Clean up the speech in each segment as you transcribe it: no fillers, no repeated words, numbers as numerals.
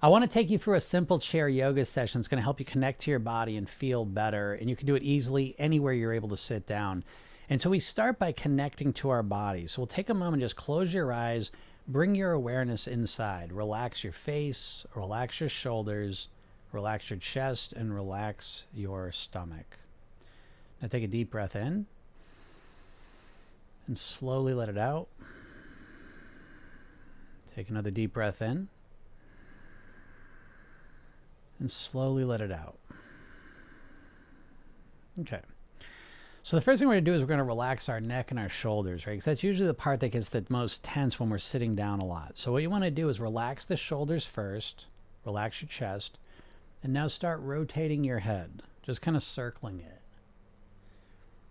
I want to take you through a simple chair yoga session. It's going to help you connect to your body and feel better. And you can do it easily anywhere you're able to sit down. And so we start by connecting to our body. So we'll take a moment, just close your eyes, bring your awareness inside. Relax your face, relax your shoulders, relax your chest, and relax your stomach. Now take a deep breath in and slowly let it out. Take another deep breath in and slowly let it out. Okay. So the first thing we're going to do is we're going to relax our neck and our shoulders, right? Because that's usually the part that gets the most tense when we're sitting down a lot. So what you want to do is relax the shoulders first, relax your chest, and now start rotating your head, just kind of circling it.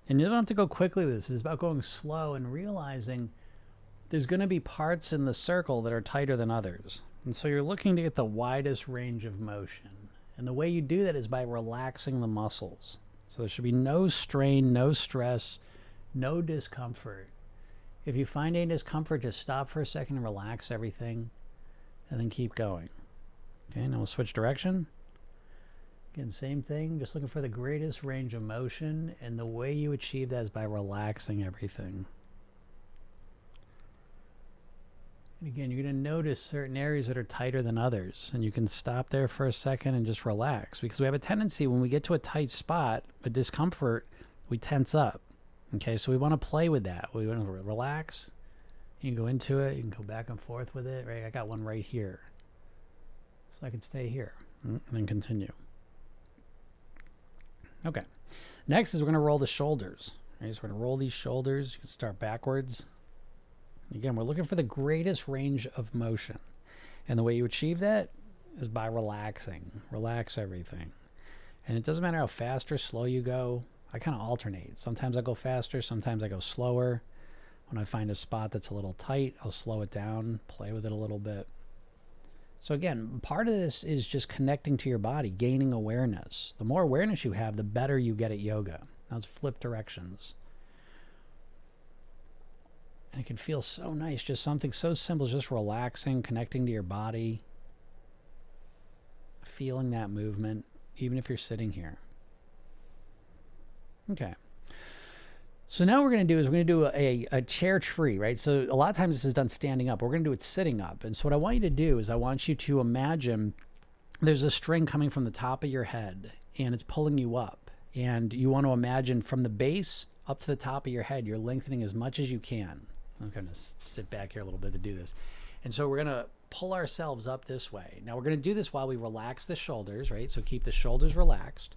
And you don't have to go quickly with this. It's about going slow and realizing there's going to be parts in the circle that are tighter than others. And so you're looking to get the widest range of motion. And the way you do that is by relaxing the muscles. So there should be no strain, no stress, no discomfort. If you find any discomfort, just stop for a second and relax everything, and then keep going. Okay, now we'll switch direction. Again, same thing, just looking for the greatest range of motion, and the way you achieve that is by relaxing everything. And again, you're going to notice certain areas that are tighter than others, and you can stop there for a second and just relax, because we have a tendency when we get to a tight spot, a discomfort, we tense up. Okay, so we want to play with that. We want to relax. You can go into it. You can go back and forth with it. Right, I got one right here, so I can stay here and then continue. Okay, next is we're going to roll the shoulders. Right, so we're going to roll these shoulders. You can start backwards. Again, we're looking for the greatest range of motion. And the way you achieve that is by relaxing. Relax everything. And it doesn't matter how fast or slow you go. I kind of alternate. Sometimes I go faster, sometimes I go slower. When I find a spot that's a little tight, I'll slow it down, play with it a little bit. So again, part of this is just connecting to your body, gaining awareness. The more awareness you have, the better you get at yoga. Now let's flip directions. And it can feel so nice, just something so simple, just relaxing, connecting to your body, feeling that movement, even if you're sitting here. Okay. So now what we're going to do is we're going to do a chair tree, right? So a lot of times this is done standing up. We're going to do it sitting up. And so what I want you to do is I want you to imagine there's a string coming from the top of your head, and it's pulling you up. And you want to imagine from the base up to the top of your head, you're lengthening as much as you can. I'm going to sit back here a little bit to do this. And so we're going to pull ourselves up this way. Now we're going to do this while we relax the shoulders, right? So keep the shoulders relaxed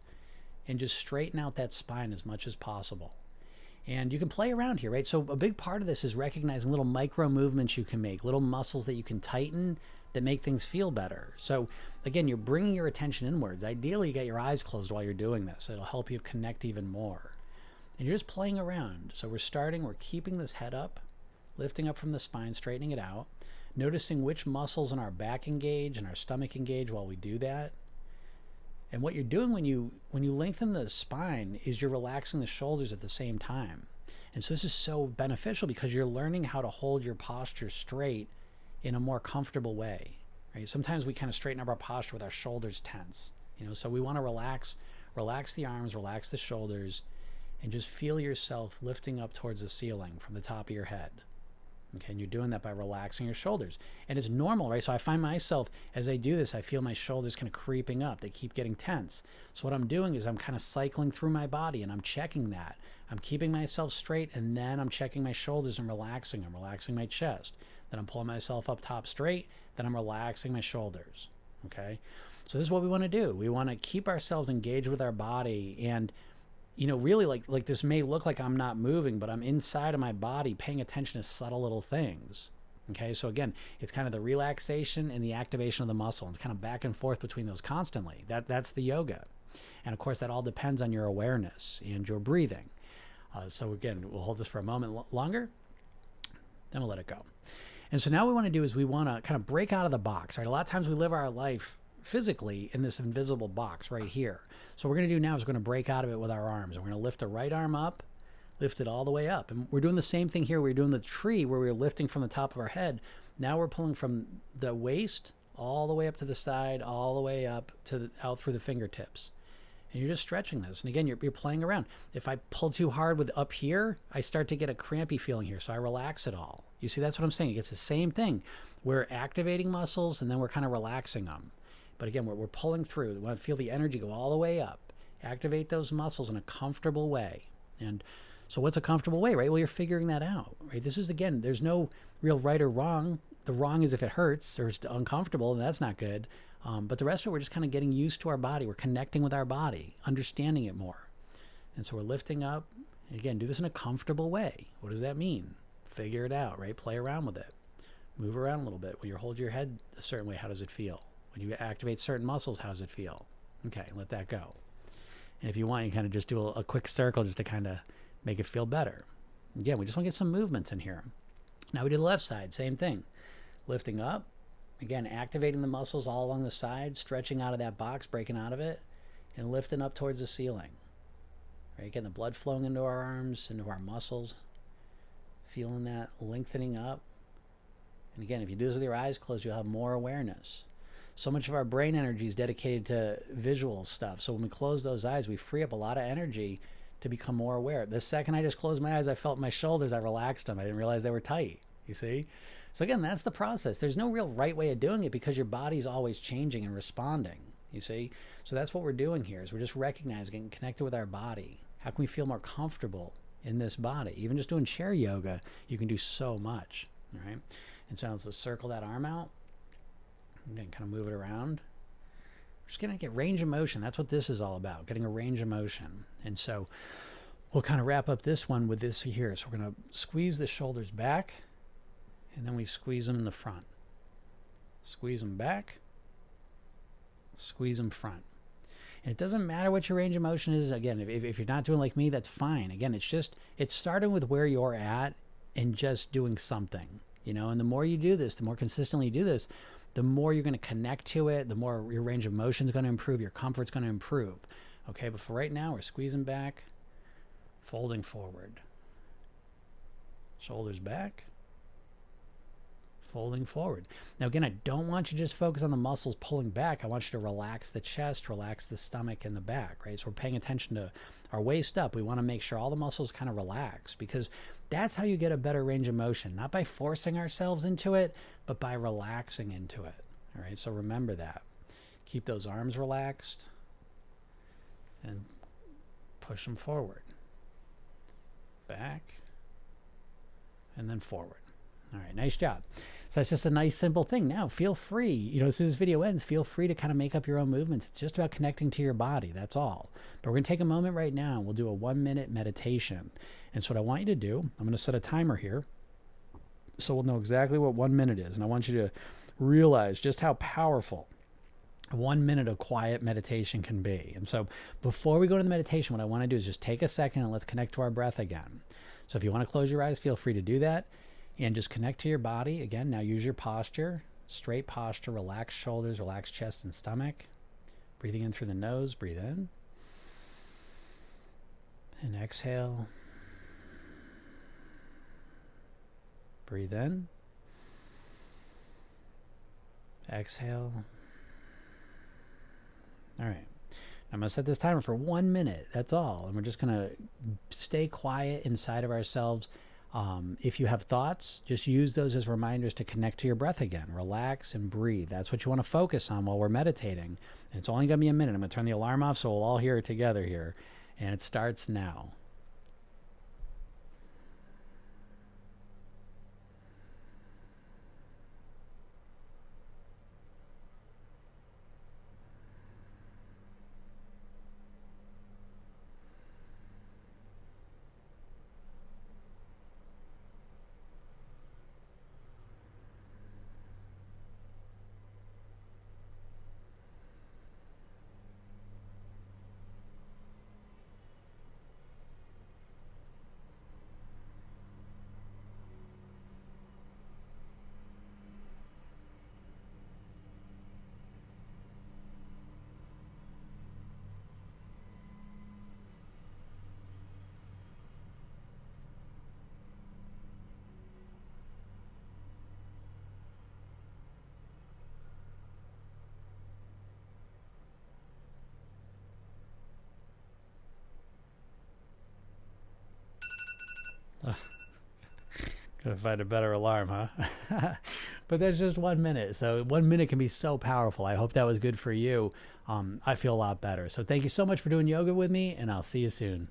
and just straighten out that spine as much as possible. And you can play around here, right? So a big part of this is recognizing little micro movements you can make, little muscles that you can tighten that make things feel better. So again, you're bringing your attention inwards. Ideally, you get your eyes closed while you're doing this. It'll help you connect even more. And you're just playing around. So we're keeping this head up, lifting up from the spine, straightening it out, noticing which muscles in our back engage and our stomach engage while we do that. And what you're doing when you lengthen the spine is you're relaxing the shoulders at the same time. And so this is so beneficial because you're learning how to hold your posture straight in a more comfortable way, right? Sometimes we kind of straighten up our posture with our shoulders tense, so we want to relax the arms, relax the shoulders, and just feel yourself lifting up towards the ceiling from the top of your head. Okay, and you're doing that by relaxing your shoulders. And it's normal, right? So I find myself, as I do this, I feel my shoulders kind of creeping up. They keep getting tense. So what I'm doing is I'm kind of cycling through my body and I'm checking that. I'm keeping myself straight, and then I'm checking my shoulders and relaxing. I'm relaxing my chest. Then I'm pulling myself up top straight. Then I'm relaxing my shoulders. Okay? So this is what we want to do. We want to keep ourselves engaged with our body, and really like this may look like I'm not moving, but I'm inside of my body paying attention to subtle little things. Okay, so again, it's kind of the relaxation and the activation of the muscle. It's kind of back and forth between those constantly. That's the yoga. And of course, that all depends on your awareness and your breathing. So again, we'll hold this for a moment longer, then we'll let it go. And so now what we want to do is we want to kind of break out of the box, right? A lot of times we live our life physically in this invisible box right here. So what we're going to do now is we're going to break out of it with our arms. We're going to lift the right arm up, lift it all the way up. And we're doing the same thing here. We're doing the tree where we're lifting from the top of our head. Now we're pulling from the waist all the way up to the side, all the way up to out through the fingertips. And you're just stretching this. And again, you're playing around. If I pull too hard with up here, I start to get a crampy feeling here. So I relax it all. You see, that's what I'm saying. It gets the same thing. We're activating muscles and then we're kind of relaxing them. But again, we're pulling through. We want to feel the energy go all the way up. Activate those muscles in a comfortable way. And so what's a comfortable way, right? Well, you're figuring that out, right? This is, again, there's no real right or wrong. The wrong is if it hurts or it's uncomfortable, and that's not good. But the rest of it, we're just kind of getting used to our body. We're connecting with our body, understanding it more. And so we're lifting up. And again, do this in a comfortable way. What does that mean? Figure it out, right? Play around with it. Move around a little bit. When you hold your head a certain way, how does it feel? When you activate certain muscles, how does it feel? Okay, let that go. And if you want, you kind of just do a quick circle just to kind of make it feel better. Again, we just want to get some movements in here. Now we do the left side, same thing. Lifting up. Again, activating the muscles all along the side, stretching out of that box, breaking out of it, and lifting up towards the ceiling. Right? Again, the blood flowing into our arms, into our muscles. Feeling that lengthening up. And again, if you do this with your eyes closed, you'll have more awareness. So much of our brain energy is dedicated to visual stuff. So when we close those eyes, we free up a lot of energy to become more aware. The second I just closed my eyes, I felt my shoulders, I relaxed them. I didn't realize they were tight, you see? So again, that's the process. There's no real right way of doing it because your body's always changing and responding, you see? So that's what we're doing here is we're just recognizing and connected with our body. How can we feel more comfortable in this body? Even just doing chair yoga, you can do so much, all right? And so let's circle that arm out. Again, kind of move it around. We're just going to get range of motion. That's what this is all about, getting a range of motion. And so we'll kind of wrap up this one with this here. So we're going to squeeze the shoulders back, and then we squeeze them in the front. Squeeze them back, squeeze them front. And it doesn't matter what your range of motion is. Again, if you're not doing like me, that's fine. Again, it's starting with where you're at and just doing something, you know, and the more you do this, the more consistently you do this, the more you're going to connect to it, the more your range of motion is going to improve, your comfort's going to improve. Okay, but for right now, we're squeezing back, folding forward. Shoulders back, folding forward. Now again, I don't want you to just focus on the muscles pulling back. I want you to relax the chest, relax the stomach and the back, right? So we're paying attention to our waist up. We want to make sure all the muscles kind of relax because that's how you get a better range of motion, not by forcing ourselves into it, but by relaxing into it. All right, so remember that. Keep those arms relaxed and push them forward. Back and then forward. All right, nice job. So that's just a nice, simple thing. Now, feel free, you know, as soon as this video ends, feel free to kind of make up your own movements. It's just about connecting to your body. That's all. But we're going to take a moment right now and we'll do a 1-minute meditation. And so what I want you to do, I'm going to set a timer here so we'll know exactly what 1 minute is. And I want you to realize just how powerful 1 minute of quiet meditation can be. And so before we go to the meditation, what I want to do is just take a second and let's connect to our breath again. So if you want to close your eyes, feel free to do that. And just connect to your body. Again, now use your posture, straight posture, relax shoulders, relax chest and stomach. Breathing in through the nose, breathe in. And exhale. Breathe in. Exhale. All right. I'm going to set this timer for 1 minute. That's all. And we're just going to stay quiet inside of ourselves. If you have thoughts, just use those as reminders to connect to your breath again. Relax and breathe. That's what you want to focus on while we're meditating. And it's only going to be a minute. I'm going to turn the alarm off so we'll all hear it together here. And it starts now. Gotta find a better alarm, huh? But that's just 1 minute. So 1 minute can be so powerful. I hope that was good for you. I feel a lot better. So thank you so much for doing yoga with me, and I'll see you soon.